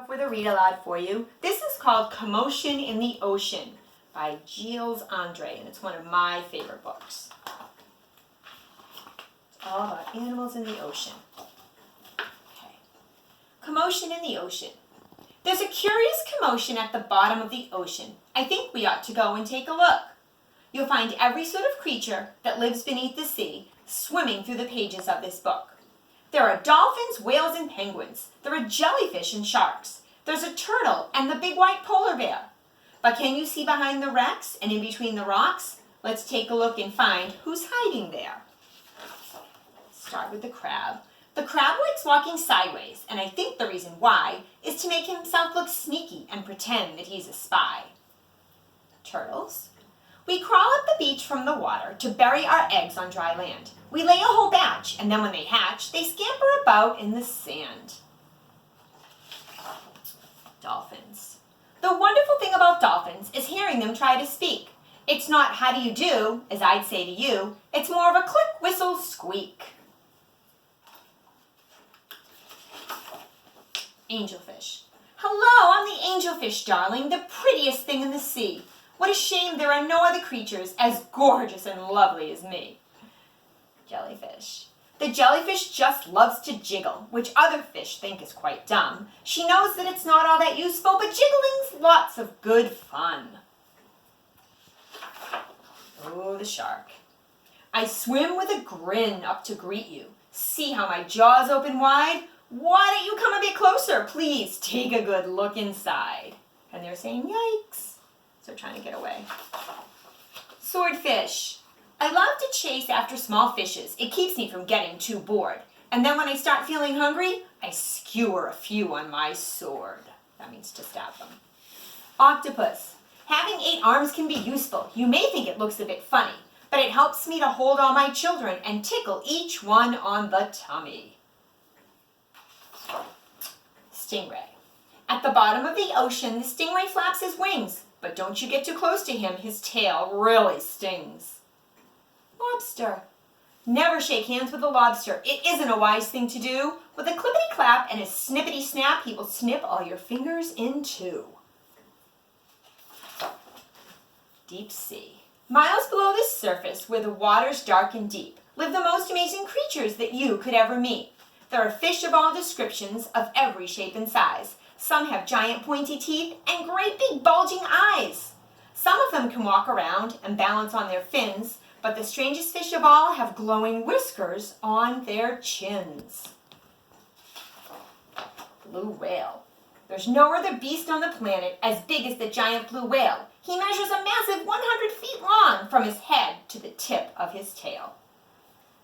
with a read aloud for you. This is called Commotion in the Ocean by Gilles Andre, and it's one of my favorite books. It's all about animals in the ocean. Okay. Commotion in the ocean. There's a curious commotion at the bottom of the ocean. I think we ought to go and take a look. You'll find every sort of creature that lives beneath the sea swimming through the pages of this book. There are dolphins, whales, and penguins. There are jellyfish and sharks. There's a turtle and the big white polar bear. But can you see behind the wrecks and in between the rocks? Let's take a look and find who's hiding there. Start with the crab. The crab likes walking sideways, and I think the reason why is to make himself look sneaky and pretend that he's a spy. Turtles. We crawl up the beach from the water to bury our eggs on dry land. We lay a whole batch, and then when they hatch, they scamper about in the sand. Dolphins. The wonderful thing about dolphins is hearing them try to speak. It's not how do you do, as I'd say to you. It's more of a click, whistle, squeak. Angelfish. Hello, I'm the angelfish, darling, the prettiest thing in the sea. What a shame there are no other creatures as gorgeous and lovely as me. Jellyfish. The jellyfish just loves to jiggle, which other fish think is quite dumb. She knows that it's not all that useful, but jiggling's lots of good fun. Oh, the shark. I swim with a grin up to greet you. See how my jaws open wide? Why don't you come a bit closer? Please take a good look inside. And they're saying, yikes. So trying to get away. Swordfish. I love to chase after small fishes. It keeps me from getting too bored. And then when I start feeling hungry, I skewer a few on my sword. That means to stab them. Octopus. Having 8 arms can be useful. You may think it looks a bit funny, but it helps me to hold all my children and tickle each one on the tummy. Stingray. At the bottom of the ocean, the stingray flaps his wings, but don't you get too close to him, his tail really stings. Lobster. Never shake hands with a lobster. It isn't a wise thing to do. With a clippity-clap and a snippity-snap, he will snip all your fingers in two. Deep sea. Miles below the surface, where the water's dark and deep, live the most amazing creatures that you could ever meet. There are fish of all descriptions, of every shape and size. Some have giant pointy teeth and great big bulging eyes. Some of them can walk around and balance on their fins, but the strangest fish of all have glowing whiskers on their chins. Blue whale. There's no other beast on the planet as big as the giant blue whale. He measures a massive 100 feet long from his head to the tip of his tail.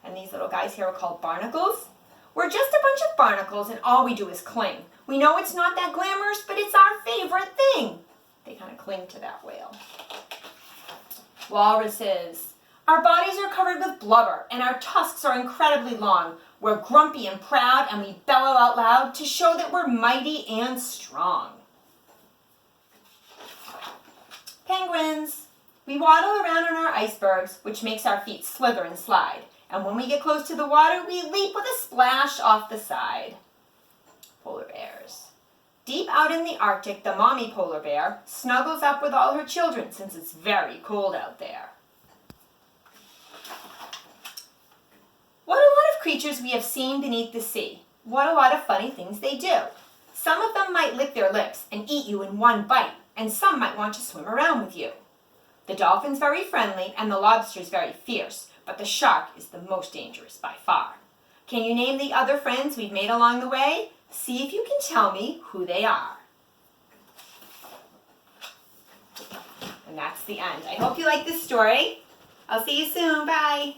And these little guys here are called barnacles. We're just a bunch of barnacles and all we do is cling. We know it's not that glamorous, but it's our favorite thing. They kind of cling to that whale. Walruses. Our bodies are covered with blubber and our tusks are incredibly long. We're grumpy and proud and we bellow out loud to show that we're mighty and strong. Penguins. We waddle around on our icebergs, which makes our feet slither and slide. And when we get close to the water, we leap with a splash off the side. Polar bears. Deep out in the Arctic, the mommy polar bear snuggles up with all her children since it's very cold out there. What a lot of creatures we have seen beneath the sea. What a lot of funny things they do. Some of them might lick their lips and eat you in one bite, and some might want to swim around with you. The dolphin's very friendly and the lobster's very fierce, but the shark is the most dangerous by far. Can you name the other friends we've made along the way? See if you can tell me who they are. And that's the end. I hope you like this story. I'll see you soon. Bye.